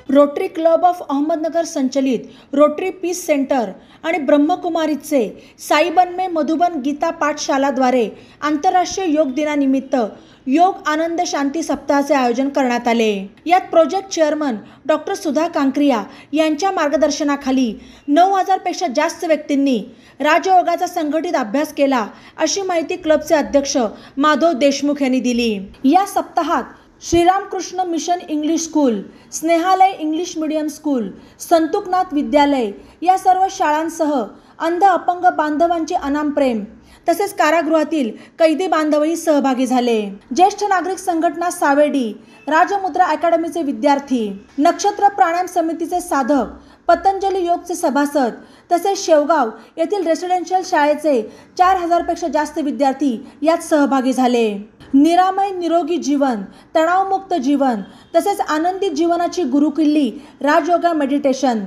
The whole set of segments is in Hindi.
रोटरी क्लब ऑफ अहमदनगर संचलित रोटरी पीस सेंटर आणि ब्रह्मकुमारीचे साई बनमे मधुबन गीता पाठशालाद्वारे आंतरराष्ट्रीय योग दिनानिमित्त योग आनंद शांती सप्ताहाचे आयोजन करण्यात आले। यात प्रोजेक्ट चेअरमन डॉक्टर सुधा कांक्रिया यांच्या मार्गदर्शनाखाली 9000 पेक्षा जास्त व्यक्तींनी राजयोगाचा संघटित अभ्यास केला, अशी माहिती क्लबचे अध्यक्ष माधव देशमुख यांनी दिली। या सप्ताहात Shriramkrishna mission English school, Snehalaya English medium school, Santuknath विद्यालय या सर्व शाळांसह अंध अपंग बांधवांचे अनाम प्रेम तसेच कारागृहातील कैदी बांधवही सहभागी झाले। ज्येष्ठ नागरिक संघटना सावेडी, राजमुद्रा अकॅडमीचे विद्यार्थी, नक्षत्र प्राणायाम समितीचे साधक, पतंजली योगचे सभासद तसेच शेवगाव येथील रेसिडेन्शियल शाळेचे 4000 पेक्षा जास्त विद्यार्थी यात सहभागी झाले। निरामय निरोगी जीवन, तणावमुक्त जीवन तसेच आनंदी जीवनाची गुरुकिल्ली राजयोगा मेडिटेशन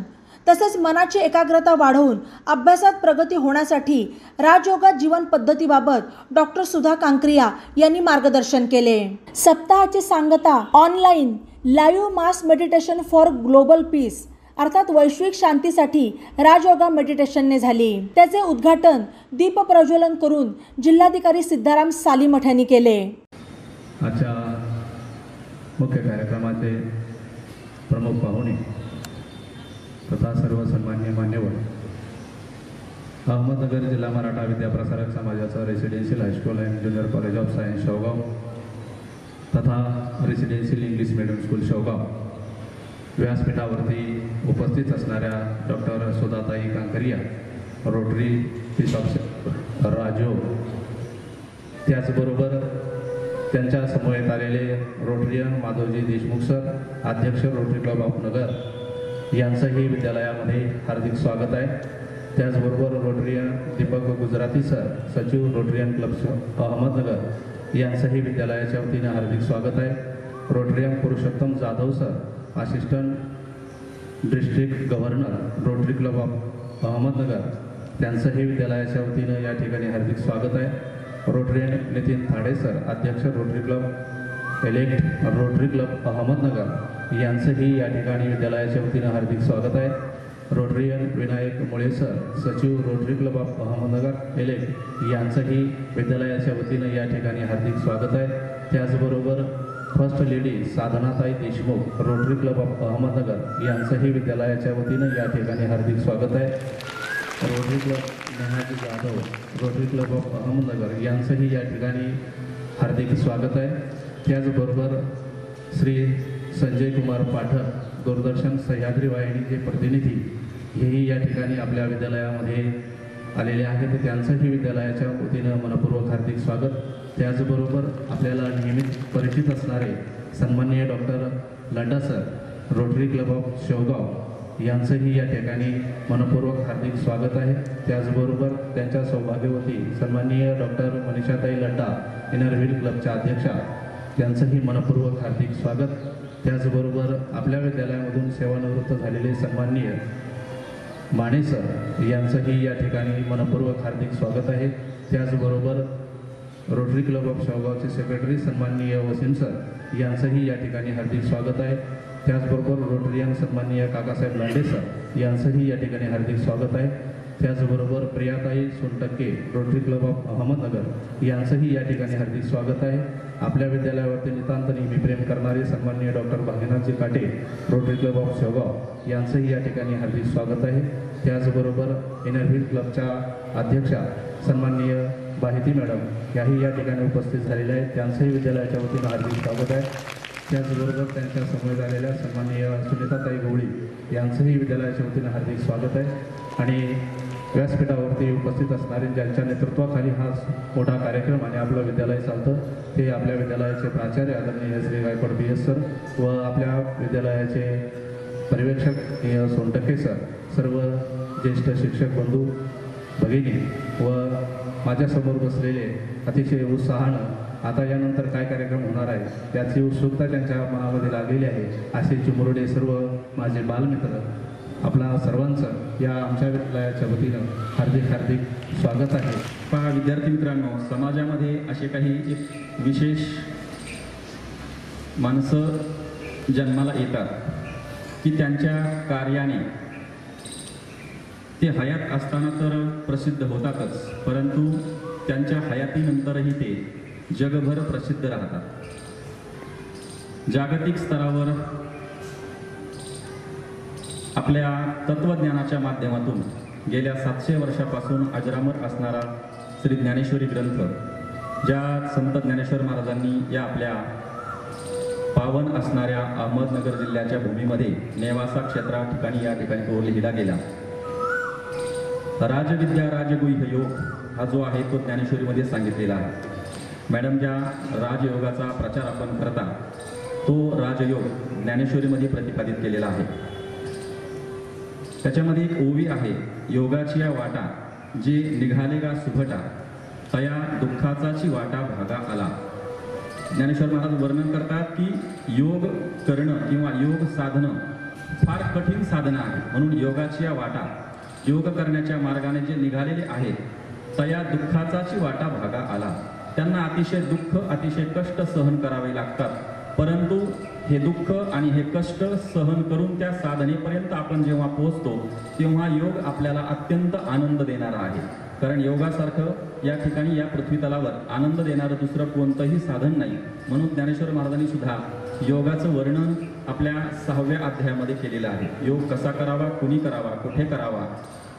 तसेच मनाची एकाग्रता वाढवून अभ्यासात प्रगती होण्यासाठी राजयोगा जीवन पद्धतीबाबत डॉक्टर सुधा कांक्रिया यांनी मार्गदर्शन केले। सप्ताहाची सांगता online live mass meditation for global piece अर्थात वैश्विक शांतीसाठी राजयोगा मेडिटेशनने झाली। त्याचे उद्घाटन दीप प्रज्वलन करून जिल्हाधिकारी सिद्धाराम सालीमठ यांनी केले। आजच्या मुख्य कार्यक्रमाचे प्रमुख पाहुणे तथा सर्व सन्मान्य मान्यवर, अहमदनगर जिल्हा मराठा विद्याप्रसारक समाजाचा residential high school and junior college of science Shevgaon तथा residential English medium school Shevgaon व्यासपीठावरती उपस्थित असणाऱ्या doctor Sudhatai Kankaria, Rotary peace of Rajyog, त्याचबरोबर त्यांच्या समवेत आलेले रोटरियन माधवजी देशमुख सर, अध्यक्ष रोटरी क्लब ऑफ नगर यांचंही विद्यालयामध्ये हार्दिक स्वागत आहे। त्याचबरोबर रोटरियन दीपक गुजराती सर, सचिव रोटरियन क्लब अहमदनगर यांचंही विद्यालयाच्या वतीने हार्दिक स्वागत आहे। Rotarian Purushottam Jadhav sir, assistant district governor Rotary club of Ahmednagar, त्यांचंही विद्यालयाच्या वतीनं या ठिकाणी हार्दिक स्वागत आहे। रोटरियन नितीन थाडे सर, अध्यक्ष Rotary club elect Rotary club Ahmednagar यांचंही या ठिकाणी विद्यालयाच्या वतीनं हार्दिक स्वागत आहे। रोटरियन विनायक मुळे सर, सचिव Rotary club of Ahmednagar elect यांचंही विद्यालयाच्या वतीनं या ठिकाणी हार्दिक स्वागत आहे। त्याचबरोबर first lady Sadhanatai Deshmukh, Rotary club of Ahmednagar यांचंही विद्यालयाच्या वतीनं या ठिकाणी हार्दिक स्वागत आहे। Rotary club Nehaji Jadhav, Rotary club of Ahmednagar यांचंही या ठिकाणी हार्दिक स्वागत आहे। त्याचबरोबर श्री संजय कुमार पाठक, दूरदर्शन सह्याद्री वाहिनीचे प्रतिनिधी, हेही या ठिकाणी आपल्या विद्यालयामध्ये आलेले आहेत, त्यांचंही विद्यालयाच्या वतीनं मनपूर्वक हार्दिक स्वागत। त्याचबरोबर आपल्याला नेहमीच परिचित असणारे सन्माननीय doctor Ladda sir, rotary club of Shevgaon यांचंही या ठिकाणी मनपूर्वक हार्दिक स्वागत आहे। त्याचबरोबर त्यांच्या सौभाग्यवती सन्माननीय डॉक्टर मनीषाताई लड्डा, इनर व्हील क्लबच्या अध्यक्षा, त्यांचंही मनपूर्वक हार्दिक स्वागत। त्याचबरोबर आपल्या विद्यालयामधून सेवानिवृत्त झालेले सन्माननीय माने सर यांचंही या ठिकाणी मनपूर्वक हार्दिक स्वागत आहे। त्याचबरोबर रोटरी क्लब ऑफ शेवगावचे सेक्रेटरी सन्माननीय वसीम सर यांचंही या ठिकाणी हार्दिक स्वागत आहे। त्याचबरोबर रोटरियन सन्माननीय काकासाहेब लांडे सर यांचंही या ठिकाणी हार्दिक स्वागत आहे। त्याचबरोबर Priyatai Sontakke, Rotary club of Ahmednagar यांचंही या ठिकाणी हार्दिक स्वागत आहे। आपल्या विद्यालयावरती नितांत नेहमी प्रेम करणारे सन्माननीय डॉक्टर भाग्यनाथजी काटे, रोटरी क्लब ऑफ शेवगाव यांचंही या ठिकाणी हार्दिक स्वागत आहे। त्याचबरोबर इनर व्हील क्लबच्या अध्यक्षा सन्माननीय बाहिती मॅडम याही या ठिकाणी उपस्थित झालेल्या आहेत, त्यांचंही विद्यालयाच्या वतीनं हार्दिक स्वागत आहे। त्याचबरोबर त्यांच्या समोर आलेल्या सन्माननीय सुनीताताई गवळी यांचंही विद्यालयाच्या वतीनं हार्दिक स्वागत आहे। आणि व्यासपीठावरती उपस्थित असणारे ज्यांच्या नेतृत्वाखाली हा मोठा कार्यक्रम आणि आपलं विद्यालय चालतं, ते आपल्या विद्यालयाचे प्राचार्य आदरणीय श्री गायकवाड BS सर व आपल्या विद्यालयाचे पर्यवेक्षक सोनटक्के सर, सर्व ज्येष्ठ शिक्षक बंधू भगिनी व माझ्यासमोर बसलेले अतिशय उत्साहानं आता यानंतर काय कार्यक्रम होणार आहे याची उत्सुकता त्यांच्या मनामध्ये लागलेली आहे, असे चिमुरडे सर्व माझे बालमित्र, आपला सर्वांचं या आमच्या विद्यालयाच्या वतीनं हार्दिक हार्दिक स्वागत आहे। पहा विद्यार्थी मित्रांनो, समाजामध्ये असे काही एक विशेष माणसं जन्माला येतात की त्यांच्या कार्याने ते हयात असताना तर प्रसिद्ध होतातच, परंतु त्यांच्या हयातीनंतरही ते जगभर प्रसिद्ध राहतात. जागतिक स्तरावर आपल्या तत्वज्ञानाच्या माध्यमातून गेल्या 700 वर्षापासून अजरामर असणारा श्री ज्ञानेश्वरी ग्रंथ, ज्या संत ज्ञानेश्वर महाराजांनी या आपल्या पावन असणाऱ्या अहमदनगर जिल्ह्याच्या भूमीमध्ये नेवासा क्षेत्रा ठिकाणी या ठिकाणी तो लिहिला गेला. राजविद्या राजगुह्य योग हा जो आहे तो ज्ञानेश्वरीमध्ये सांगितलेला आहे. मॅडम, ज्या राजयोगाचा प्रचार आपण करता तो राजयोग ज्ञानेश्वरीमध्ये प्रतिपादित केलेला आहे. त्याच्यामध्ये एक ओवी आहे, योगाची या वाटा जे निघाले गा सुभटा, तया दुःखाचाची वाटा भागा आला. ज्ञानेश्वर महाराज वर्णन करतात की योग करणं किंवा योग साधनं फार कठीण साधनं आहे, म्हणून योगाची या वाटा, योग करण्याच्या मार्गाने जे निघालेले आहेत तया दुःखाचाची वाटा भागा आला. त्यांना अतिशय दुःख, अतिशय कष्ट सहन करावे लागतात, परंतु हे दुःख आणि हे कष्ट सहन करून त्या साधनेपर्यंत आपण जेव्हा पोहोचतो तेव्हा योग आपल्याला अत्यंत आनंद देणारा आहे. कारण योगासारखं या ठिकाणी या पृथ्वीतलावर आनंद देणारं दुसरं कोणतंही साधन नाही. म्हणून ज्ञानेश्वर महाराजांनी सुद्धा योगाचं वर्णन आपल्या 6व्या अध्यायामध्ये केलेलं आहे. योग कसा करावा, कुणी करावा, कुठे करावा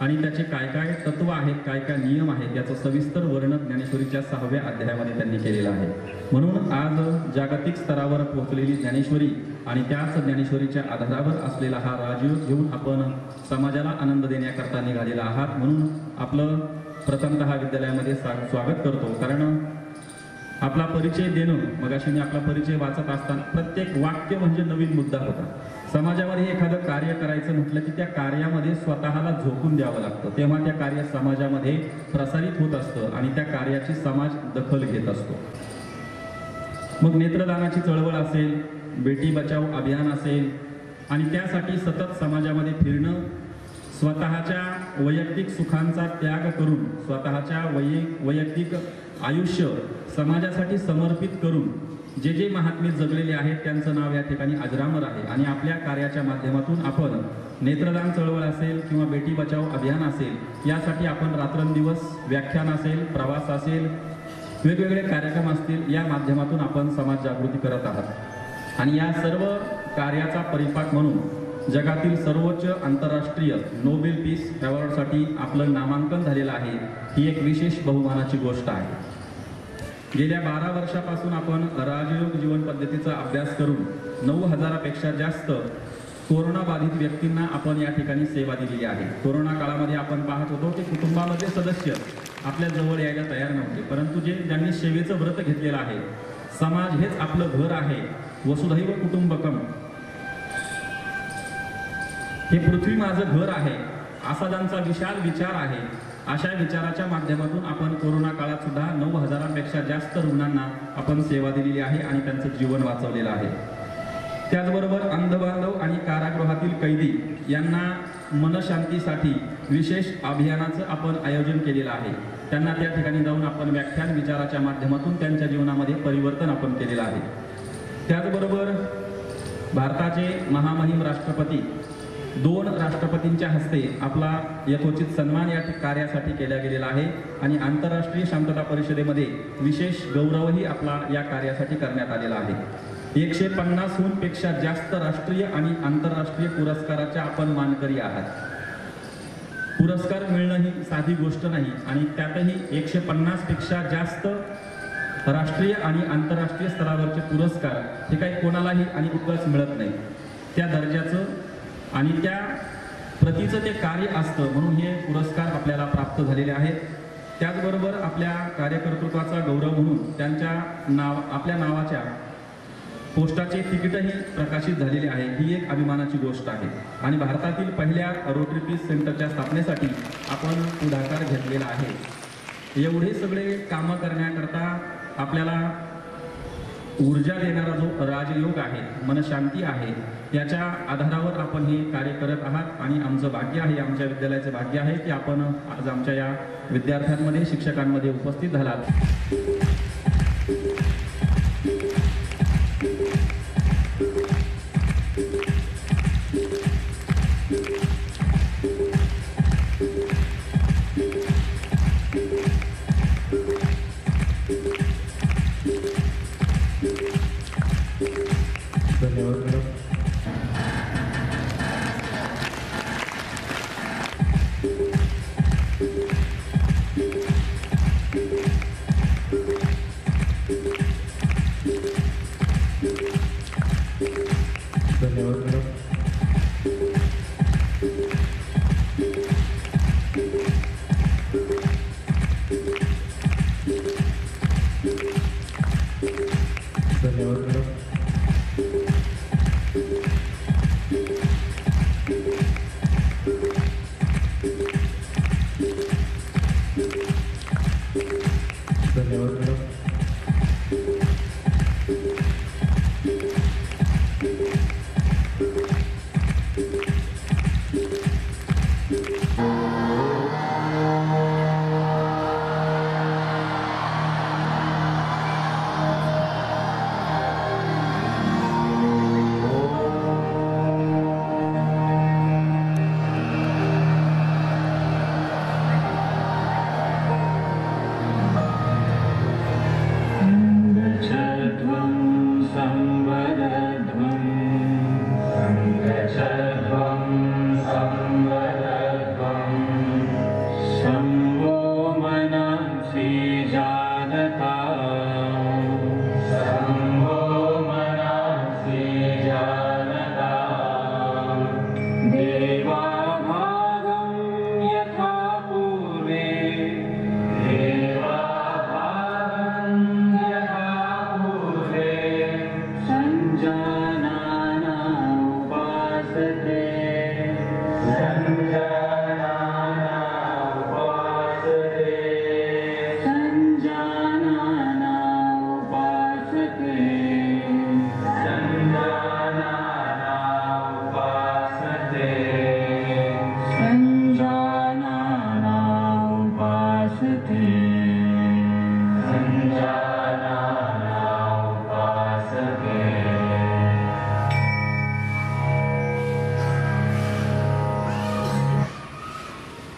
आणि त्याचे काय काय तत्व आहेत, काय काय नियम आहेत याचं सविस्तर वर्णन ज्ञानेश्वरीच्या 6व्या अध्यायामध्ये त्यांनी केलेलं आहे. म्हणून आज जागतिक स्तरावर पोहोचलेली ज्ञानेश्वरी आणि त्याच ज्ञानेश्वरीच्या आधारावर असलेला हा राजयोग घेऊन आपण समाजाला आनंद देण्याकरता निघालेला आहात. म्हणून आपलं प्रथमतः विद्यालयामध्ये स्वागत करतो. कारण आपला परिचय देणं, मगाशी मी आपला परिचय वाचत असताना प्रत्येक वाक्य म्हणजे नवीन मुद्दा होता. समाजामध्ये एखादं कार्य करायचं म्हटलं की त्या कार्यामध्ये स्वतःला झोकून द्यावं लागतं, तेव्हा त्या कार्य समाजामध्ये प्रसारित होत असतं आणि त्या कार्याची समाज दखल घेत असतो. मग नेत्रदानाची चळवळ असेल, बेटी बचाव अभियान असेल आणि त्यासाठी सतत समाजामध्ये फिरणं, स्वतःच्या वैयक्तिक सुखांचा त्याग करून स्वतःच्या वैयक्तिक आयुष्य समाजासाठी समर्पित करून जे जे महात्मे जगलेले आहेत त्यांचं नाव या ठिकाणी अजरामर आहे. आणि आपल्या कार्याच्या माध्यमातून आपण नेत्रदान चळवळ असेल किंवा बेटी बचाव अभियान असेल यासाठी आपण रात्रंदिवस व्याख्यान असेल, प्रवास असेल, वेगवेगळे कार्यक्रम असतील, या माध्यमातून आपण समाज जागृती करत आहात. आणि या सर्व कार्याचा परिपाक म्हणून जगातील सर्वोच्च आंतरराष्ट्रीय नोबेल पीस अवॉर्डसाठी आपलं नामांकन झालेलं आहे. ही एक विशेष बहुमानाची गोष्ट आहे. गेल्या 12 वर्षापासून आपण राजयोग जीवन पद्धतीचा अभ्यास करून 9,000पेक्षा जास्त कोरोना बाधित व्यक्तींना आपण या ठिकाणी सेवा दिलेली आहे. कोरोना काळामध्ये आपण पाहत होतो की कुटुंबामध्ये सदस्य आपल्या जवळ यायला तयार नव्हते, परंतु ज्यांनी सेवेचं व्रत घेतलेलं आहे, समाज हेच आपलं घर आहे, वसुधैव कुटुंबकम, हे पृथ्वी माझं घर आहे, असा त्यांचा विशाल विचार आहे. अशा विचाराच्या माध्यमातून आपण कोरोना काळात सुद्धा 9,000पेक्षा जास्त रुग्णांना आपण सेवा दिलेली आहे आणि त्यांचं जीवन वाचवलेलं आहे. त्याचबरोबर अंधबांधव आणि कारागृहातील कैदी यांना मनशांतीसाठी विशेष अभियानाचं आपण आयोजन केलेलं आहे. त्यांना त्या ठिकाणी जाऊन आपण व्याख्यान विचाराच्या माध्यमातून त्यांच्या जीवनामध्ये परिवर्तन आपण केलेलं आहे. त्याचबरोबर भारताचे महामहिम राष्ट्रपती 2 राष्ट्रपतींच्या हस्ते आपला यथोचित सन्मान या कार्यासाठी केला गेलेला आहे. आणि आंतरराष्ट्रीय शांतता परिषदेमध्ये विशेष गौरवही आपला या कार्यासाठी करण्यात आलेला आहे. 150हून पेक्षा जास्त राष्ट्रीय आणि आंतरराष्ट्रीय पुरस्काराच्या आपण मानकरी आहात. पुरस्कार मिळणं ही साधी गोष्ट नाही आणि त्यातही 150पेक्षा जास्त राष्ट्रीय आणि आंतरराष्ट्रीय स्तरावरचे पुरस्कार हे काही कोणालाही आणि कुठंच मिळत नाही. त्या दर्जाचं आणि त्या प्रतीचं ते कार्य असतं, म्हणून हे पुरस्कार आपल्याला प्राप्त झालेले आहेत. त्याचबरोबर आपल्या कार्यकर्तृत्वाचा गौरव म्हणून त्यांच्या आपल्या नावाच्या पोस्टाचे तिकीटही प्रकाशित झालेले आहे. ही एक अभिमानाची गोष्ट आहे. आणि भारतातील पहिल्या रोटरी पीस सेंटरच्या स्थापनेसाठी आपण पुढाकार घेतलेला आहे. एवढे सगळे कामं करण्याकरता आपल्याला ऊर्जा देणारा जो राजयोग आहे, मनशांती आहे, याच्या आधारावर आपण हे कार्य करत आहात. आणि आमचं भाग्य आहे, आमच्या विद्यालयाचं भाग्य आहे की आपण आज आमच्या या विद्यार्थ्यांमध्ये, शिक्षकांमध्ये उपस्थित झालात. धन्यवाद मॅडम. धन्यवाद मॅडम. धन्यवाद मॅडम. धन्यवाद मॅडम.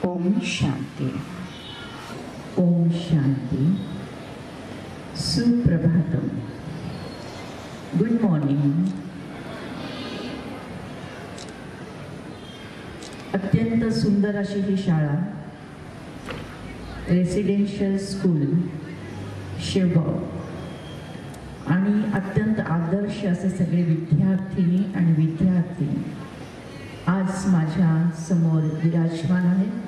ओम शांति. ओम शांति. सुप्रभातम. Good morning. अत्यंत सुंदर अशी ही शाळा, रेसिडेन्शियल स्कूल शेवगाव, आणि अत्यंत आदर्श असे सगळे विद्यार्थिनी आणि विद्यार्थी आज माझ्या समोर विराजमान आहेत.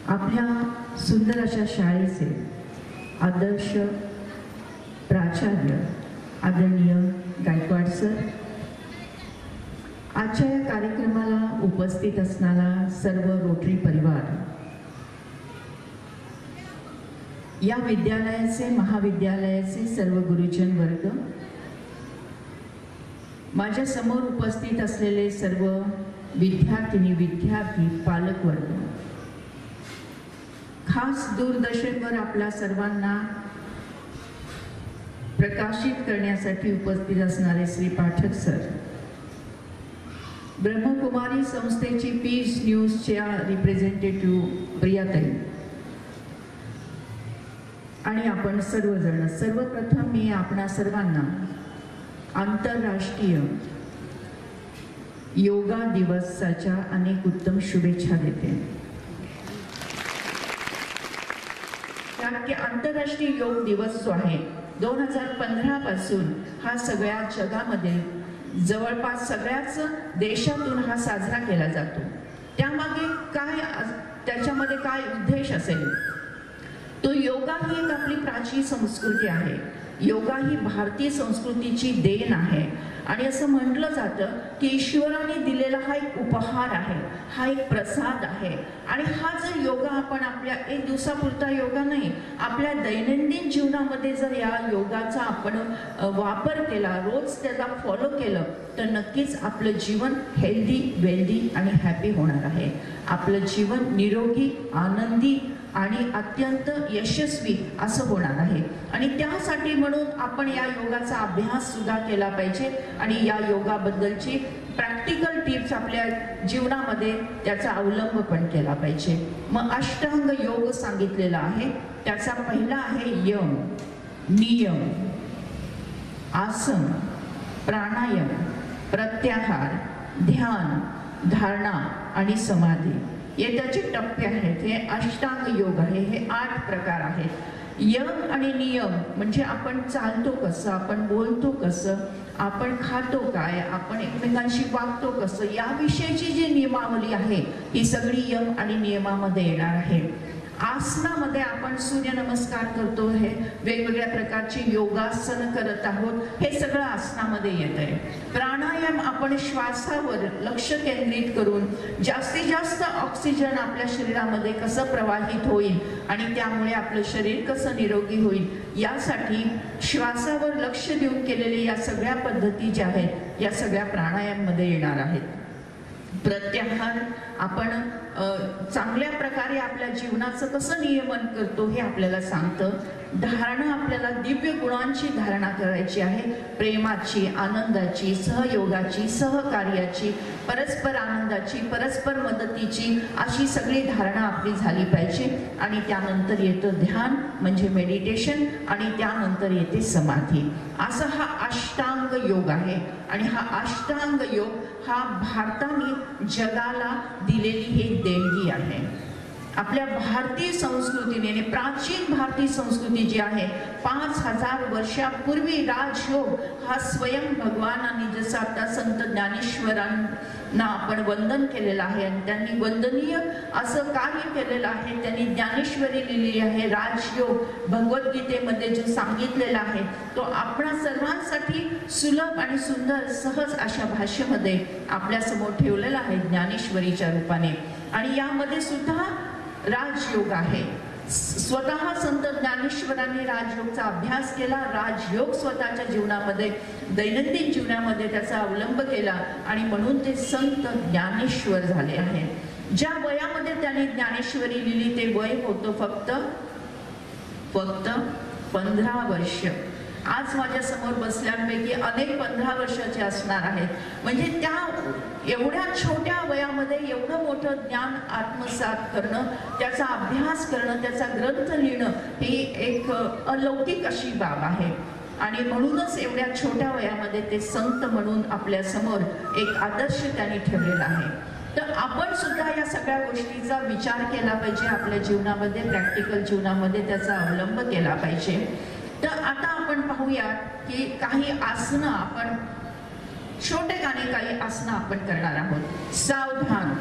आपल्या सुंदर अशा शाळेचे आदर्श प्राचार्य आदरणीय गायकवाड सर, आजच्या या कार्यक्रमाला उपस्थित असणारा सर्व रोटरी परिवार, या विद्यालयाचे महाविद्यालयाचे सर्व गुरुजन वर्ग, माझ्या समोर उपस्थित असलेले सर्व विद्यार्थिनी विद्यार्थी पालक वर्ग, खास दूरदर्शनवर आपल्या सर्वांना प्रकाशित करण्यासाठी उपस्थित असणारे श्री पाठक सर, ब्रह्मकुमारी संस्थेची पीस न्यूजच्या रिप्रेझेंटेटिव्ह प्रियाताई, आणि आपण सर्वजण, सर्वप्रथम मी आपणा सर्वांना आंतरराष्ट्रीय योगा दिवसाच्या अनेक उत्तम शुभेच्छा देते. कारण की आंतरराष्ट्रीय योग दिवस जो आहे 2015 पासून हा सगळ्या जगामध्ये जवळपास सगळ्याच देशातून हा साजरा केला जातो. त्यामागे काय, त्याच्यामध्ये काय उद्देश असेल? तो योगा ही एक आपली प्राचीन संस्कृती आहे. योगा ही भारतीय संस्कृतीची देण आहे, आणि असं म्हटलं जातं की ईश्वराने दिलेला हा एक उपहार आहे, हा एक प्रसाद आहे. आणि हा जर योगा आपण आपल्या एक दिवसापुरता योगा नाही, आपल्या दैनंदिन जीवनामध्ये जर या योगाचा आपण वापर केला, रोज त्याला फॉलो केलं, तर नक्कीच आपलं जीवन हेल्दी, वेल्दी आणि हॅपी होणार आहे. आपलं जीवन निरोगी, आनंदी आणि अत्यंत यशस्वी असं होणार आहे. आणि त्यासाठी म्हणून आपण या योगाचा अभ्यास सुद्धा केला पाहिजे, आणि या योगाबद्दलची प्रॅक्टिकल टिप्स आपल्या जीवनामध्ये त्याचा अवलंब पण केला पाहिजे. मग अष्टांग योग सांगितलेला आहे. त्याचा पहिला आहे यम, नियम, आसन, प्राणायाम, प्रत्याहार, ध्यान, धारणा आणि समाधी हे त्याचे टप्पे आहेत. हे अष्टांग योग आहे. हे 8 प्रकार आहेत. यम आणि नियम म्हणजे आपण चालतो कसं, आपण बोलतो कसं, आपण खातो काय, आपण एकमेकांशी वागतो कसं, याविषयीची जी नियमावली आहे ही सगळी यम आणि नियमामध्ये येणार आहे. आसनामध्ये आपण सूर्यनमस्कार करतो, हे वेगवेगळ्या प्रकारची योगासन करत आहोत, हे सगळं आसनामध्ये येत आहे. प्राणायाम आपण श्वासावर लक्ष केंद्रित करून जास्तीत जास्त ऑक्सिजन आपल्या शरीरामध्ये कसं प्रवाहित होईल आणि त्यामुळे आपलं शरीर कसं निरोगी होईल यासाठी श्वासावर लक्ष देऊन केलेले या सगळ्या पद्धती ज्या आहेत या सगळ्या प्राणायाममध्ये येणार आहेत. प्रत्याहार आपण चांगल्या प्रकारे आपल्या जीवनाचं कसं नियमन करतो हे आपल्याला सांगतं. धारणा आपल्याला दिव्य गुणांची धारणा करायची आहे, प्रेमाची, आनंदाची, सहयोगाची, सहकार्याची, परस्पर आनंदाची, परस्पर मदतीची, अशी सगळी धारणा आपली झाली पाहिजे. आणि त्यानंतर येतं ध्यान म्हणजे मेडिटेशन आणि त्यानंतर येते समाधी. असा हा अष्टांग योग आहे. आणि हा अष्टांग योग हा भारताने जगाला दिलेली ही देणगी आहे. आपल्या भारतीय संस्कृतीने आणि प्राचीन भारतीय संस्कृती जी आहे 5000 वर्षापूर्वी राजयोग हा स्वयं भगवानांनी, जसं आता संत ज्ञानेश्वरांना आपण वंदन केलेलं आहे आणि त्यांनी वंदनीय असं कार्य केलेलं आहे. त्यांनी ज्ञानेश्वरी लिहिलेली आहे. राजयोग भगवद्गीतेमध्ये जो सांगितलेला आहे तो आपणा सर्वांसाठी सुलभ आणि सुंदर सहज अशा भाषेमध्ये आपल्यासमोर ठेवलेला आहे ज्ञानेश्वरीच्या रूपाने. आणि यामध्ये सुद्धा राजयोग आहे. स्वतः संत ज्ञानेश्वरांनी राजयोगचा अभ्यास केला, राजयोग स्वतःच्या जीवनामध्ये, दैनंदिन जीवनामध्ये त्याचा अवलंब केला आणि म्हणून ते संत ज्ञानेश्वर झाले आहेत. ज्या वयामध्ये त्यांनी ज्ञानेश्वरी लिहिली ते वय होतं फक्त 15 वर्ष. आज माझ्या समोर बसल्यांपैकी अनेक 15 वर्षाचे असणार आहेत. म्हणजे त्या एवढ्या छोट्या वयामध्ये एवढं मोठं ज्ञान आत्मसात करणं, त्याचा अभ्यास करणं, त्याचा ग्रंथ लिहिणं ही एक अलौकिक अशी बाब आहे. आणि म्हणूनच एवढ्या छोट्या वयामध्ये ते संत म्हणून आपल्या समोर एक आदर्श त्यांनी ठेवलेला आहे. तर आपण सुद्धा या सगळ्या गोष्टीचा विचार केला पाहिजे, आपल्या जीवनामध्ये, प्रॅक्टिकल जीवनामध्ये त्याचा अवलंब केला पाहिजे. तर आता आपण पाहूया की काही आसनं, आपण छोटेखानी काही आसनं आपण करणार आहोत. सावधान.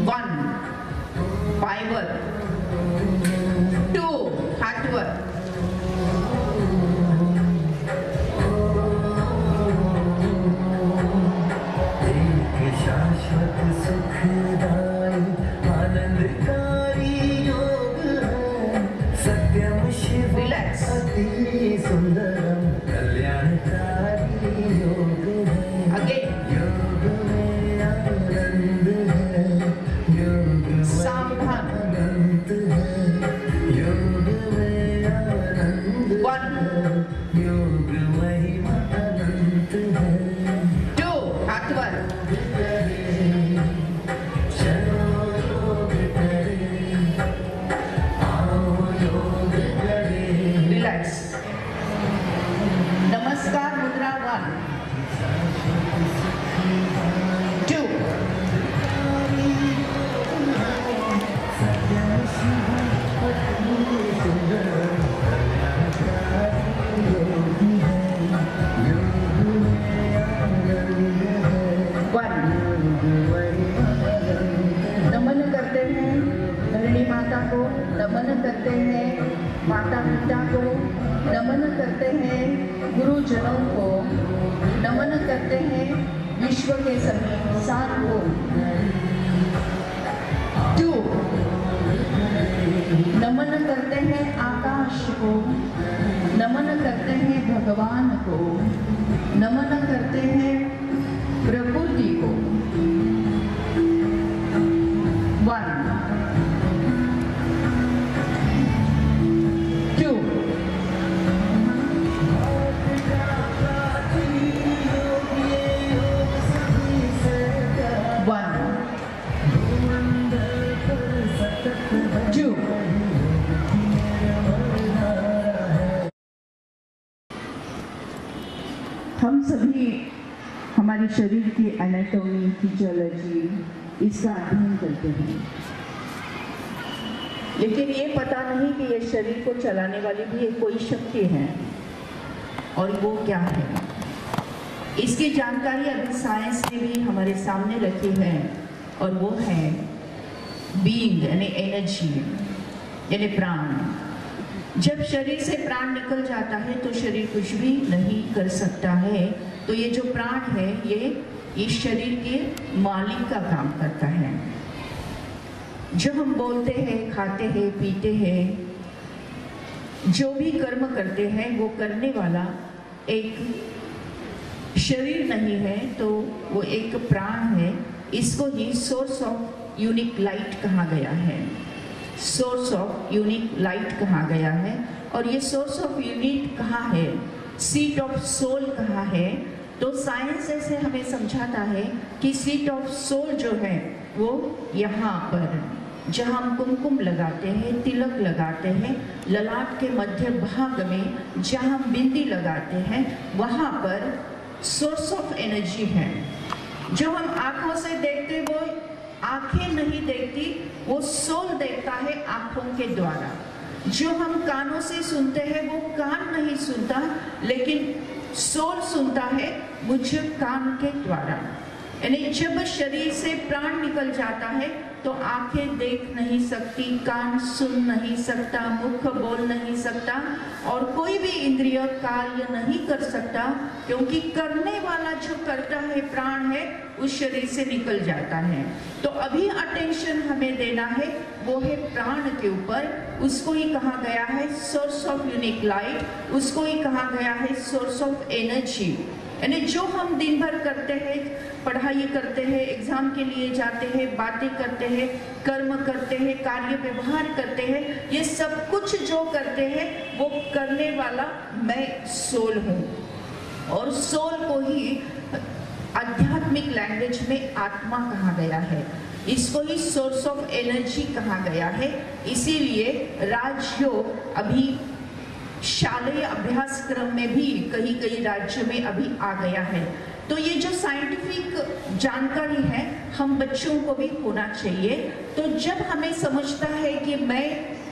1 पायवर, 2 हातवर, शाश्वत सुखदाई आनंदकारी योग सत्यम शिव रिलॅक्स. अति सुंदरम कल्याणकारी योग है. अगेन योग में आनंद है, योग में सावधान. अनंत है, योग में आनंद 1 है, योग महिमा अनंत है. 2 हातवर, रिलॅक्स. नमस्कार मुद्रा 1 2 नमन करते हैं धरणी माता को, नमन करते हैं माता पिता को, नमन करते हैं गुरुजनों को, नमन करते हैं विश्व के सभी इंसान को. 2 नमन करते हैं आकाश को, नमन करते हैं भगवान को, नमन करते हैं प्रकृति को. 1 2 1 2 हम सभी हमारे शरीर की एनाटॉमी, फिजियोलॉजी इसका अध्ययन करते हैं, लेकिन ये पता नहीं कि ये शरीर को चलाने वाली भी एक कोई शक्ति है, और वो क्या है। इसकी जानकारी अभी साइंस ने भी हमारे सामने रखी है, और वो है बीइंग यानी एनर्जी यानी प्राण। जब शरीर से प्राण निकल जाता है तो शरीर कुछ भी नहीं कर सकता है। तो ये जो प्राण है ये इस शरीर के मालिक का काम करता है। जो हम बोलते हैं, खाते हैं, पीते हैं, जो भी कर्म करते हैं वो करने वाला एक शरीर नहीं है, तो वो एक प्राण है। इसको ही सोर्स ऑफ यूनिक लाइट कहा गया है। सोर्स ऑफ यूनिक लाइट कहा गया है। और ये सोर्स ऑफ यूनिक कहाँ है, सीट ऑफ सोल कहाँ है। तो साइंस ऐसे हमें समझाता है कि सीट ऑफ सोल जो है वो यहाँ पर, जहाँ हम कुमकुम लगाते हैं, तिलक लगाते हैं, ललाट के मध्य भाग में जहाँ हम बिंदी लगाते हैं, वहाँ पर सोर्स ऑफ एनर्जी है। जो हम आँखों से देखते वो आँखें नहीं देखती, वो सोल देखता है आँखों के द्वारा। जो हम कानों से सुनते हैं वो कान नहीं सुनता, लेकिन सोल सुनता है मुझ कान के द्वारा। यानी जब शरीर से प्राण निकल जाता है तो आंखें देख नहीं सकती, कान सुन नहीं सकता, मुख बोल नहीं सकता, और कोई भी इंद्रिय कार्य नहीं कर सकता, क्योंकि करने वाला जो करता है प्राण है उस शरीर से निकल जाता है। तो अभी अटेंशन हमें देना है वो है प्राण के ऊपर। उसको ही कहा गया है सोर्स ऑफ यूनिक लाइट, उसको ही कहा गया है सोर्स ऑफ एनर्जी। यानी जो हम दिन भर करते हैं, पढ़ाई करते हैं, एग्जाम के लिए जाते हैं, बातें करते हैं, कर्म करते हैं, कार्य व्यवहार करते हैं, ये सब कुछ जो करते हैं वो करने वाला मैं सोल हूँ। और सोल को ही आध्यात्मिक लैंग्वेज में आत्मा कहा गया है। इसको ही सोर्स ऑफ एनर्जी कहा गया है। इसीलिए राजयोग अभी शालेय अभ्यासक्रम में भी कई कई राज्यों में अभी आ गया है। तो ये जो साइंटिफिक जानकारी है हम बच्चों को भी होना चाहिए। तो जब हमें समझता है कि मैं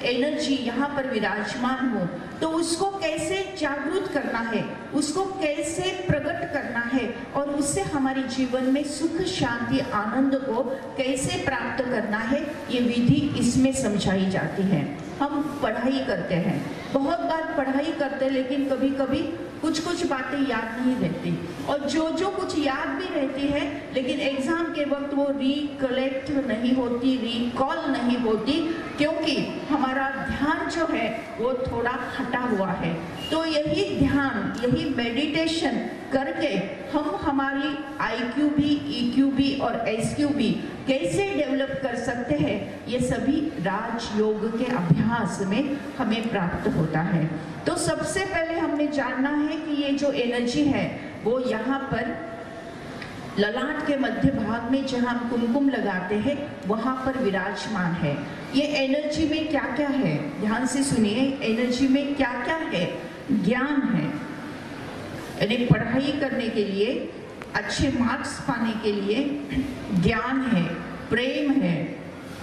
एनर्जी यहाँ पर विराजमान हूँ, तो उसको कैसे जागृत करना है, उसको कैसे प्रकट करना है, और उससे हमारे जीवन में सुख, शांति, आनंद को कैसे प्राप्त करना है, ये विधि इसमें समझाई जाती है। हम पढ़ाई करते हैं, बहुत बार पढ़ाई करते हैं, लेकिन कभी कभी कुछ कुछ बातें याद नहीं रहती, और जो कुछ याद भी रहती है लेकिन एग्जाम के वक्त वो रिकलेक्ट नहीं होती, रिकॉल नहीं होती, क्योंकि हमारा ध्यान जो है वो थोड़ा हटा हुआ है। तो यही ध्यान, यही मेडिटेशन करके हम हमारी IQ भी, EQ भी और SQ भी कैसे डेवलप कर सकते हैं, ये सभी राजयोग के अभ्यास में हमें प्राप्त होता है। तो सबसे पहले हमें जानना है कि ये जो एनर्जी है वो यहाँ पर ललाट के मध्य भाग में जहाँ हम कुमकुम लगाते हैं वहाँ पर विराजमान है। ये एनर्जी में क्या क्या है, ध्यान से सुनिए। एनर्जी में क्या क्या है? ज्ञान है, यानी पढ़ाई करने के लिए, अच्छे मार्क्स पाने के लिए ज्ञान है। प्रेम है,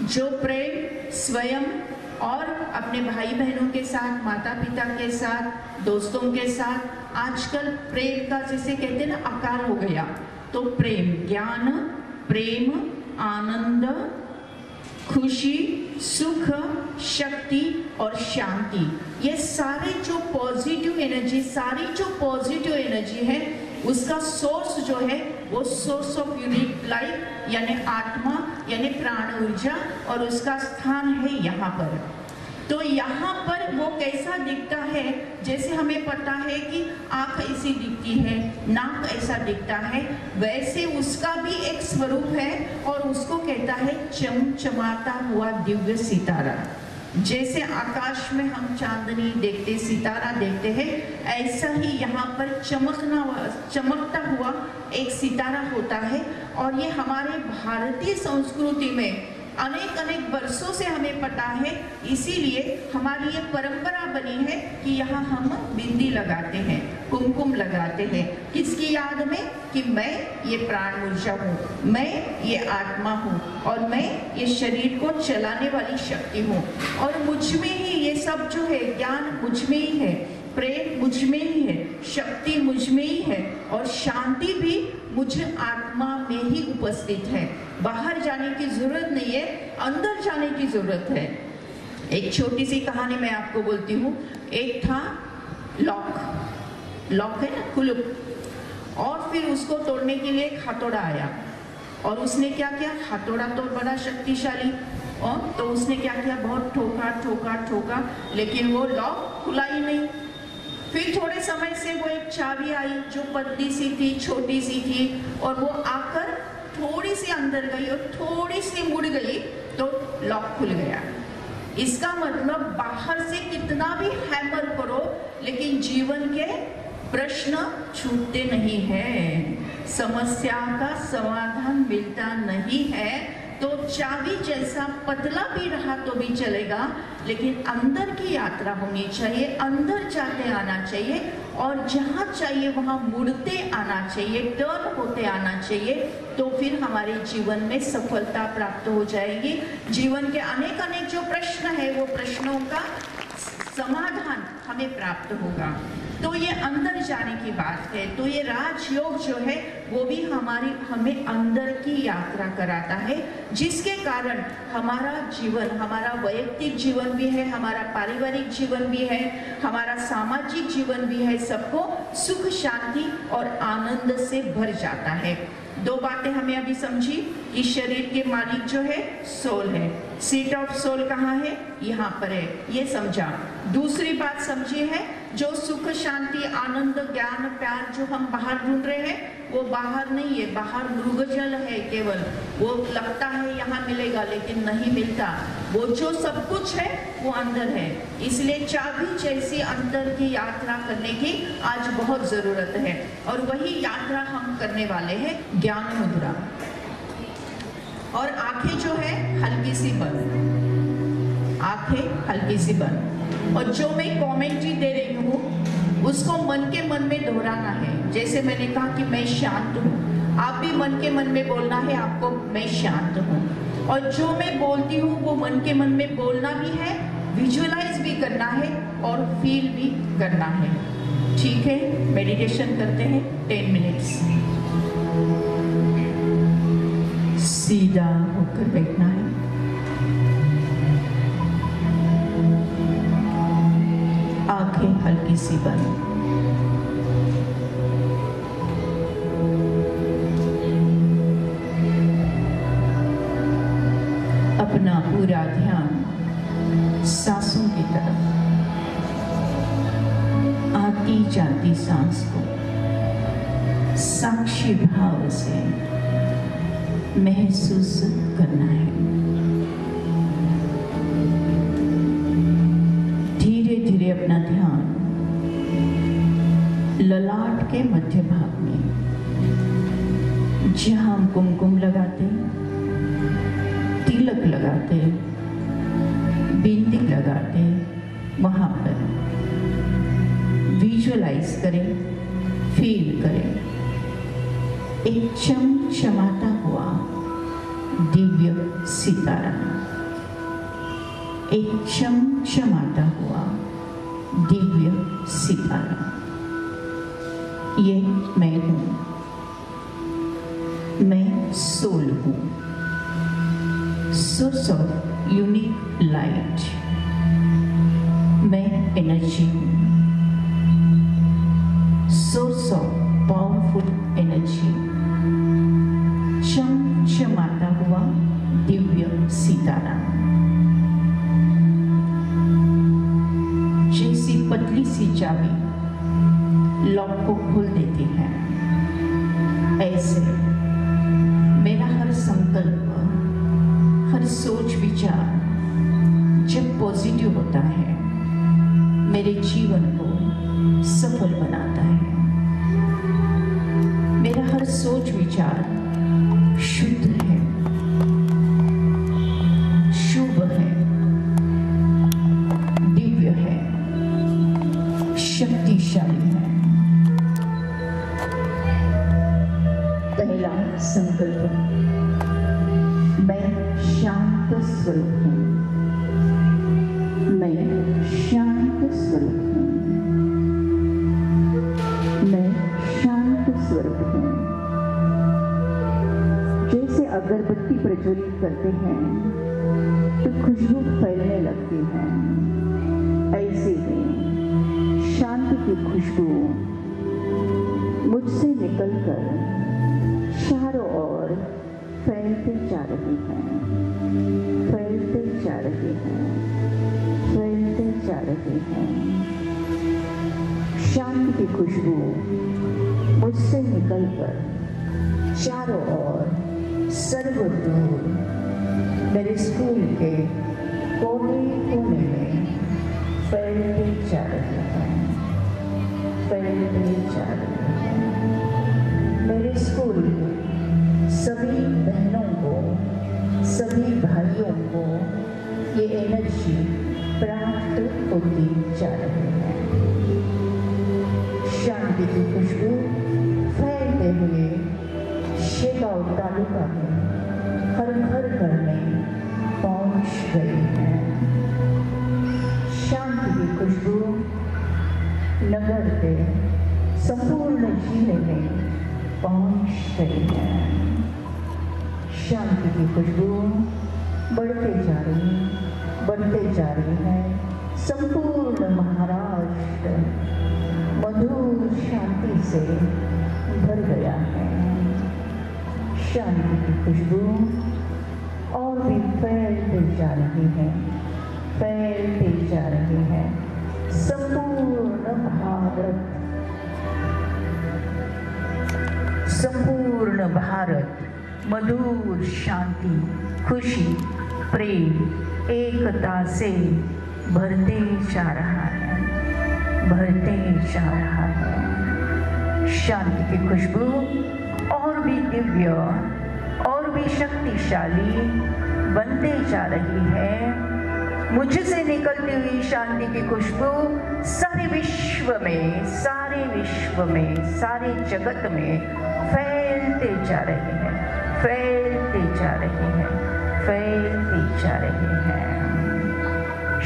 जो प्रेम स्वयं और अपने भाई बहनों के साथ, माता पिता के साथ, दोस्तों के साथ, आजकल प्रेम का जैसे कहते हैं ना आकार हो गया, तो प्रेम, ज्ञान, प्रेम, आनंद, खुशी, सुख, शक्ति और शांति, ये सारे जो पॉजिटिव एनर्जी, सारी जो पॉजिटिव एनर्जी है उसका सोर्स जो है वो सोर्स ऑफ यूनिक लाइफ यानी आत्मा यानी प्राण ऊर्जा, और उसका स्थान है यहाँ पर। तो यहाँ पर वो कैसा दिखता है, जैसे हमें पता है कि आँख ऐसी दिखती है, नाक ऐसा दिखता है, वैसे उसका भी एक स्वरूप है, और उसको कहता है चमचमाता हुआ दिव्य सितारा। जैसे आकाश में हम चांदनी देखते, सितारा देखते हैं, ऐसा ही यहाँ पर चमकता हुआ एक सितारा होता है। और ये हमारे भारतीय संस्कृति में अनेक अनेक वर्षों से हमें पता है, इसीलिए हमारी ये परंपरा बनी है कि यहाँ हम बिंदी लगाते हैं, कुमकुम लगाते हैं। किसकी याद में? कि मैं ये प्राण ऊर्जा हूँ, मैं ये आत्मा हूँ और मैं ये शरीर को चलाने वाली शक्ति हूँ और मुझ में ही ये सब जो है, ज्ञान मुझ में ही है, प्रेम मुझ में ही है, शक्ति मुझ में ही है और शांति भी मुझ आत्मा में ही उपस्थित है। बाहर जाने की जरूरत नहीं है, अंदर जाने की जरूरत है। एक छोटी सी कहानी मैं आपको बोलती हूँ। एक था लॉक है ना, कुलुप, और फिर उसको तोड़ने के लिए एक हथौड़ा आया और उसने क्या किया, हथौड़ा तो बड़ा शक्तिशाली, और तो उसने क्या किया, बहुत ठोका ठोका ठोका, लेकिन वो लॉक खुला ही नहीं। फिर थोड़े समय से वो एक चाबी आई जो पतली सी थी, छोटी सी थी, और वो आकर थोड़ी सी अंदर गई और थोड़ी सी मुड़ गई तो लॉक खुल गया। इसका मतलब बाहर से कितना भी हैमर करो, लेकिन जीवन के प्रश्न छूटते नहीं है, समस्या का समाधान मिलता नहीं है। तो चाबी जैसा पतला भी रहा तो भी चलेगा, लेकिन अंदर की यात्रा होनी चाहिए, अंदर जाते आना चाहिए और जहाँ चाहिए वहाँ मुड़ते आना चाहिए, टर्न होते आना चाहिए, तो फिर हमारे जीवन में सफलता प्राप्त हो जाएगी। जीवन के अनेक अनेक जो प्रश्न है, वो प्रश्नों का समाधान हमें प्राप्त होगा। तो ये अंदर जाने की बात है। तो ये राजयोग जो है वो भी हमें अंदर की यात्रा कराता है, जिसके कारण हमारा जीवन, हमारा वैयक्तिक जीवन भी है, हमारा पारिवारिक जीवन भी है, हमारा सामाजिक जीवन भी है, सबको सुख शांति और आनंद से भर जाता है। दो बातें हमें अभी समझी कि शरीर के मालिक जो है सोल है, सीट ऑफ सोल कहाँ है, यहाँ पर है, ये समझा। दूसरी बात समझी है, जो सुख शांति आनंद ज्ञान प्यार जो हम बाहर ढूंढ रहे हैं वो बाहर नहीं है, बाहर मृगजल है केवल। वो लगता है यहाँ मिलेगा लेकिन नहीं मिलता, वो जो सब कुछ है वो अंदर है। इसलिए चाबी जैसी अंदर की यात्रा करने की आज बहुत जरूरत है और वही यात्रा हम करने वाले हैं, ज्ञान मुद्रा। और आंखें जो है हल्की सी बंद, आंखें हल्की सी बंद। और जो मैं कमेंट्री दे रही हूँ उसको मन के मन में दोहराना है। जैसे मैंने कहा कि मैं शांत हूँ, आप भी मन के मन में बोलना है आपको, मैं शांत हूँ। और जो मैं बोलती हूँ वो मन के मन में बोलना भी है, विजुअलाइज भी करना है और फील भी करना है। ठीक है, मेडिटेशन करते हैं 10 मिनट्स। सीधा होकर बैठना है, आंखें हल्की सी बंद। अपना पूरा ध्यान सांसों की तरफ, आती जाती सांस को साक्षी भाव से महसूस करना है। धीरे धीरे अपना ध्यान ललाट के मध्य भाग में, जहां हम कुमकुम लगाते, तिलक लगाते, बिंदी लगाते, वहां पर विजुअलाइज करें, फील करें एक चमचमाता हुआ दिव्य सितारा, एक चमचमाता हुआ दिव्य सितारा। ये मैं हूँ, मैं सोल हूँ, सोर्स ऑफ यूनिक लाइट। मैं एनर्जी हूँ, सोर्स ऑफ पावरफुल एनर्जी। चमचमाता हुआ दिव्य सितारा, जैसी पतली सी चाबी लॉक को खोल देती है, ऐसे मेरा हर संकल्प, हर सोच विचार जब पॉजिटिव होता है, मेरे जीवन को सफल बनाता है। मेरा हर सोच विचार शुद्ध है, शक्तिशाली है। पहला संकल्प, मैं शांत स्वरूप हूँ। मैं शांत स्वरूप हूँ। मैं शांत स्वरूप हूँ। जैसे अगरबत्ती प्रज्वलित करते हैं तो खुशबू फैलने लगती है, ऐसे ही शांति की खुशबू मुझसे निकलकर चारों ओर फैलते जा रही है, फैलते जा रही है, फैलते जा रही है। शांति की खुशबू मुझसे निकलकर चारों ओर सर्वदूर मेरे स्कूल के कोने कोने में फैलते जा रही है, फैलते जा रही है। मेरे स्कूल के सभी बहनों को, सभी भाइयों को ये एनर्जी प्राप्त होती जा रही है। शांति की खुशबू फैलते हुए शेगांव तालुका में हर घर में पहुंच गई है। शांति की खुशबू नगर के संपूर्ण जिले में पहुंच गई है। शांति की खुशबू बढ़ते जा रही है। संपूर्ण महाराष्ट्र मधुर शांति से भर गया है। शांति की खुशबू और भी फैलते जा रही है, फैलते जा रही है। संपूर्ण भारत मधुर शांति, खुशी, प्रेम, एकता से भरते जा रहा है, भरते जा रहा है। शांति की खुशबू और भी दिव्य और भी शक्तिशाली बनते जा रही है। मुझसे निकलती हुई शांति की खुशबू सारे विश्व में, सारे विश्व में, सारे जगत में फैलते जा रही है, फैलते जा रही है, फैलती जा रही है।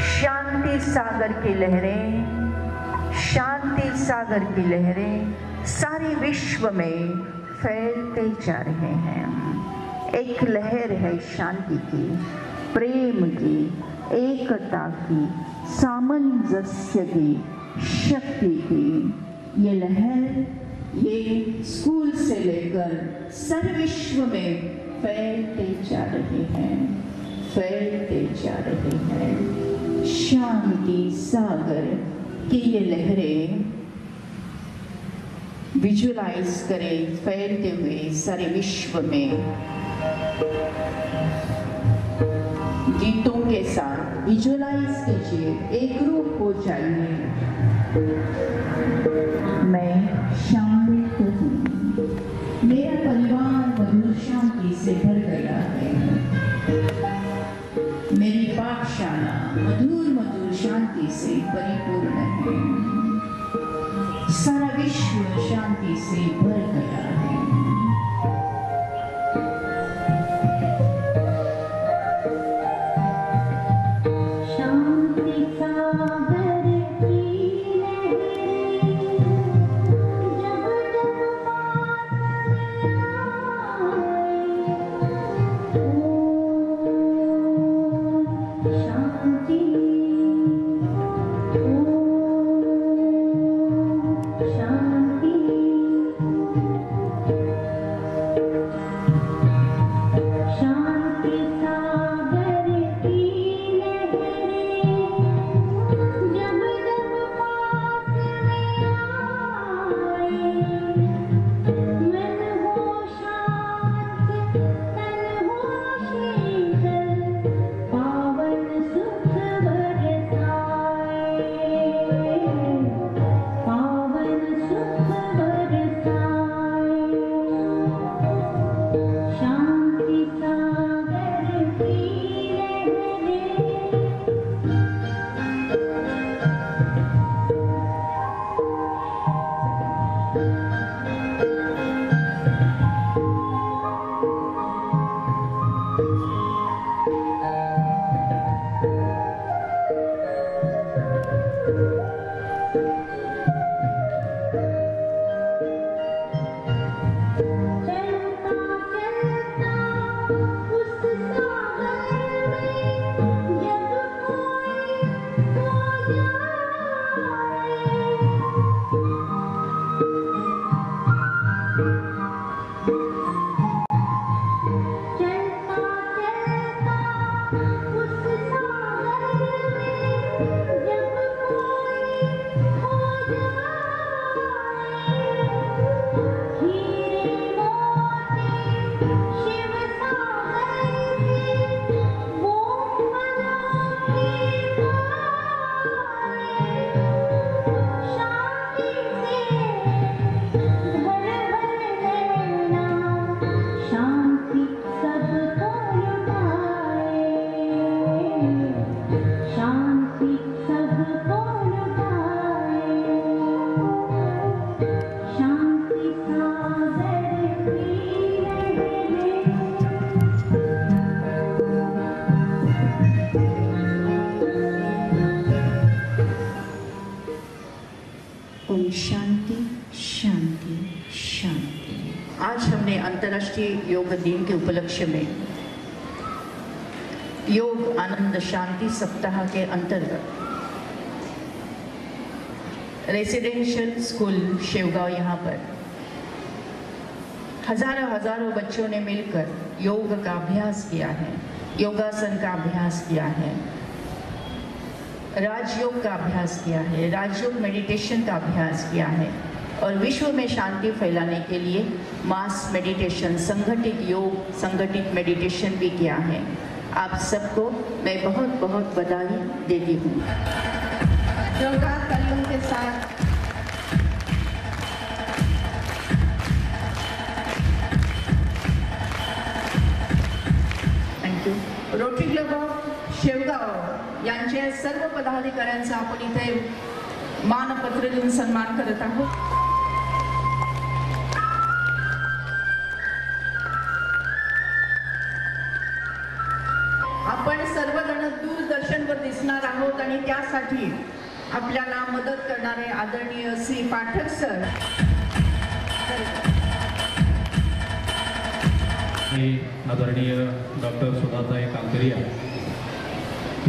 शांति सागर की लहरें, शांति सागर की लहरें सारे विश्व में फैलते जा रहे हैं। एक लहर है शांति की, प्रेम की, एकता की, सामंजस्य की, शक्ति की। ये लहर ये स्कूल से लेकर सारे विश्व में फैलते जा रही है, फैलते जा रही है। शांति सागर की ये लहरें विजुअलाइज करें फैलते हुए सारे विश्व में। गीतों के साथ विजुअलाइज कीजिए, एक रूप हो जाइए। मैं शांत हूँ, मेरा परिवार मधुर शांति से भर गया है। मेरी पाठशाला मधुर मधुर शांति से परिपूर्ण है। सारा विश्व शांति से भर गया है। शांति शांति शांति। आज हमने अंतर्राष्ट्रीय योग दिन के उपलक्ष्य में योग आनंद शांति सप्ताह के अंतर्गत रेसिडेंशियल स्कूल शेवगांव यहाँ पर हजारों बच्चों ने मिलकर योग का अभ्यास किया है, योगासन का अभ्यास किया है, राजयोग का अभ्यास किया है, राजयोग मेडिटेशन का अभ्यास किया है और विश्व में शांति फैलाने के लिए मास मेडिटेशन, संगठित योग, संगठित मेडिटेशन भी किया है। आप सबको मैं बहुत बहुत बधाई देती हूँ। योगा तालियों के साथ thank you. Rotary club of Shevgaon यांचे सर्व पदाधिकाऱ्यांचा आपण इथे मानपत्र देऊन सन्मान करत आहोत। आपण सर्वजण दूरदर्शनवर दिसणार आहोत आणि त्यासाठी आपल्याला मदत करणारे आदरणीय श्री पाठक सर, आदरणीय डॉक्टर सुधाताई कांकरिया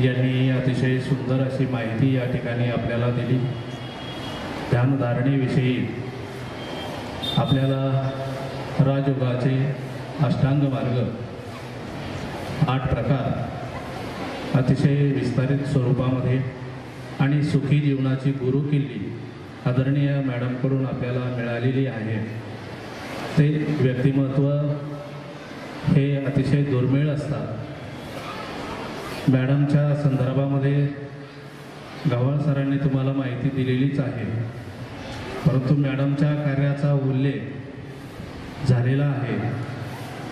यांनी अतिशय सुंदर अशी माहिती या ठिकाणी आपल्याला दिली। ध्यानधारणेविषयी आपल्याला राजयोगाचे अष्टांग मार्ग 8 प्रकार अतिशय विस्तारित स्वरूपामध्ये आणि सुखी जीवनाची गुरुकिल्ली आदरणीय मॅडमकडून आपल्याला मिळालेली आहे। ते व्यक्तिमत्व हे अतिशय दुर्मिळ असतात। मॅडमच्या संदर्भामध्ये गव्हाळ सरांनी तुम्हाला माहिती दिलेलीच आहे, परंतु मॅडमच्या कार्याचा उल्लेख झालेला आहे।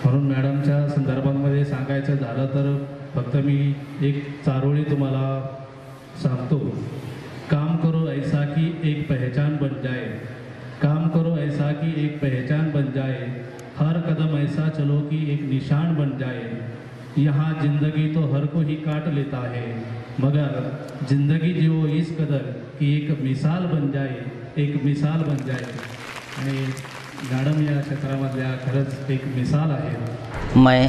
म्हणून मॅडमच्या संदर्भामध्ये सांगायचं झालं तर फक्त मी एक चारोळी तुम्हाला सांगतो। काम करो ऐसा कि एक पहचान बन जाए, काम करो ऐसा कि एक पहचान बन जाए, हर कदम ऐसा चलो कि एक निशान बन जाए। यहाँ जिंदगी तो हर को ही काट लेता है, मगर जिंदगी जियो इस कदर कि एक मिसाल बन जाए, एक मिसाल बन जाए। आणि मॅडम या क्षेत्रामधल्या खरंच एक मिसाल आहे। मैं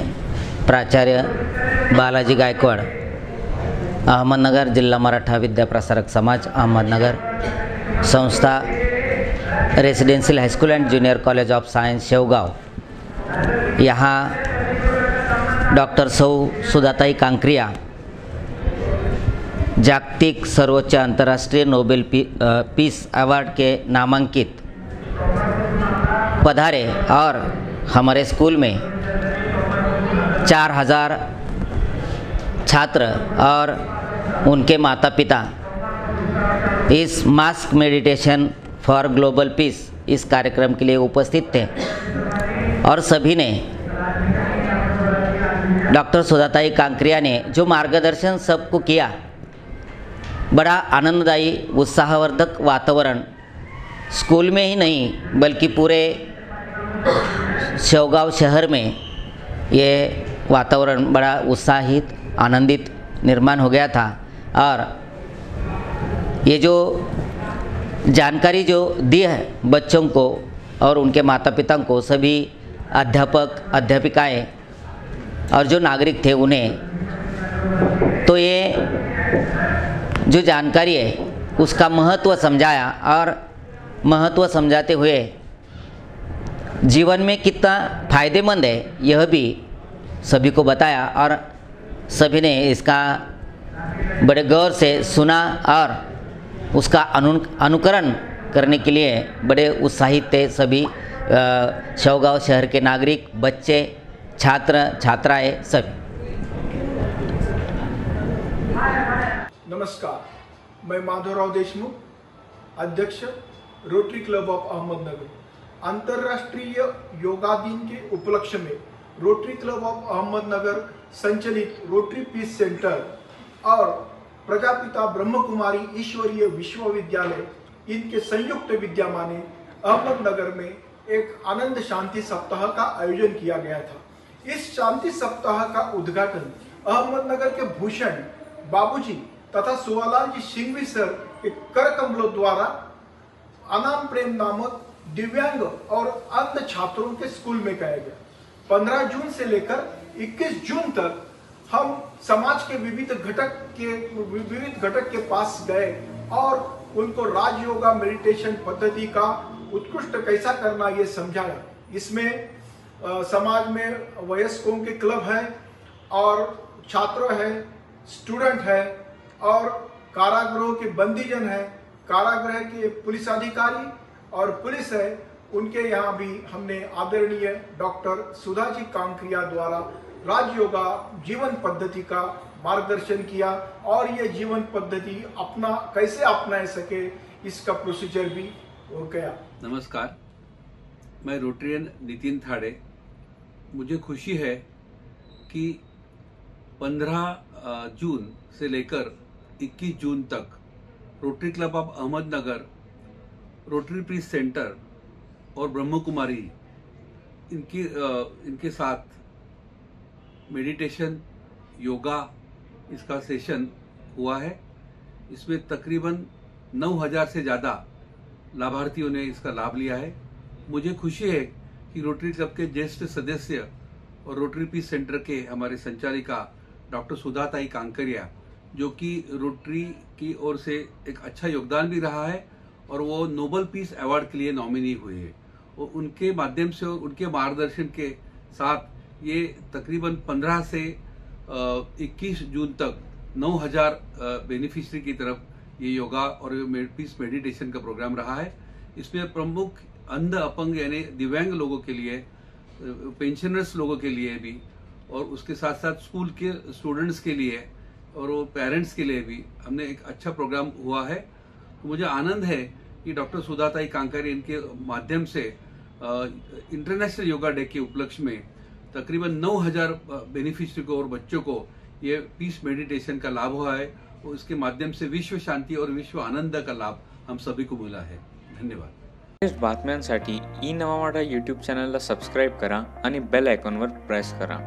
प्राचार्य बालाजी गायकवाड़, अहमदनगर, जिला मराठा विद्या प्रसारक समाज अहमदनगर, संस्था residential high school and junior college of science Shevgaon. यहाँ डॉक्टर सौ सुधाताई कांकरिया जागतिक सर्वोच्च अंतर्राष्ट्रीय नोबेल पीस अवार्ड के नामांकित पधारे और हमारे स्कूल में 4000 छात्र और उनके माता पिता इस mask meditation for global piece इस कार्यक्रम के लिए उपस्थित थे और सभी ने डॉक्टर सुधाताई कांकरिया ने जो मार्गदर्शन सबको किया, बड़ा आनंददायी उत्साहवर्धक वातावरण स्कूल में ही नहीं बल्कि पूरे शेवगांव शहर में ये वातावरण बड़ा उत्साहित आनंदित निर्माण हो गया था। और ये जो जानकारी जो दी है बच्चों को और उनके माता पिता को, सभी अध्यापक अध्यापिकाएं और जो नागरिक थे उन्हें, तो ये जो जानकारी है उसका महत्व समझाया और महत्व समझाते हुए जीवन में कितना फ़ायदेमंद है यह भी सभी को बताया और सभी ने इसका बड़े गौर से सुना और उसका अनुकरण करने के लिए बड़े उत्साहित थे सभी शेवगांव शहर के नागरिक, बच्चे, छात्र छात्राएं सभी। नमस्कार, मैं माधवराव देशमुख, अध्यक्ष रोटरी क्लब ऑफ अहमदनगर। अंतर्राष्ट्रीय योगा दिन के उपलक्ष्य में रोटरी क्लब ऑफ अहमदनगर संचालित रोटरी पीस सेंटर और प्रजापिता ब्रह्म कुमारी ईश्वरीय विश्वविद्यालय इनके संयुक्त विद्यमाने अहमदनगर में एक आनंद शांति सप्ताह का आयोजन किया गया था। इस शांति सप्ताह का उद्घाटन अहमदनगर के भूषण बाबूजी तथा सुवालाल जी सिंघवी सर के कर कमलों द्वारा अनाम प्रेम नामक दिव्यांग और अंध छात्रों के स्कूल में किया गया। 15 जून से लेकर 21 जून तक हम समाज के विविध घटक के पास गए और उनको राजयोगा मेडिटेशन पद्धति का उत्कृष्ट कैसा करना ये समझाया। इसमें समाज में वयस्कों के क्लब है और छात्र है, स्टूडेंट है और कारागृहों के बंदीजन है, कारागृह के पुलिस अधिकारी और पुलिस है। उनके यहाँ भी हमने आदरणीय डॉक्टर सुधा जी कांकरिया द्वारा राजयोगा जीवन पद्धति का मार्गदर्शन किया और ये जीवन पद्धति कैसे अपना सके इसका प्रोसीजर भी हो गया। नमस्कार, मैं रोटरियन नितिन थाड़े। मुझे खुशी है कि 15 जून से लेकर 21 जून तक rotary club of Ahmednagar, rotary peace centre और ब्रह्म कुमारी इनके साथ मेडिटेशन योगा इसका सेशन हुआ है। इसमें तकरीबन 9000 से ज़्यादा लाभार्थियों ने इसका लाभ लिया है। मुझे खुशी है कि रोटरी क्लब के ज्येष्ठ सदस्य और रोटरी पीस सेंटर के हमारे संचालिका डॉक्टर सुधा ताई कांकरिया, जो कि रोटरी की ओर से एक अच्छा योगदान भी रहा है और वो नोबल पीस अवार्ड के लिए नॉमिनी हुए हैं, और उनके माध्यम से और उनके मार्गदर्शन के साथ ये तकरीबन 15 से 21 जून तक 9000 बेनिफिशरी की तरफ ये योगा और पीस मेडिटेशन का प्रोग्राम रहा है। इसमें प्रमुख अंध अपंग यानी दिव्यांग लोगों के लिए, पेंशनर्स लोगों के लिए भी और उसके साथ साथ स्कूल के स्टूडेंट्स के लिए और वो पेरेंट्स के लिए भी हमने एक अच्छा प्रोग्राम हुआ है। मुझे आनंद है कि डॉक्टर सुधा ताई कांकरिया इनके माध्यम से इंटरनेशनल योगा डे के उपलक्ष्य में तकरीबन 9000 बेनिफिशरी को और बच्चों को ये पीस मेडिटेशन का लाभ हुआ है और इसके माध्यम से विश्व शांती और विश्व आनंद का लाभ हम सभी को मिला है। धन्यवाद। लेटेस्ट बातम्यांसाठी ई नवा मराठा यूट्यूब चॅनलला सबस्क्राईब करा आणि बेल आयकॉनवर प्रेस करा।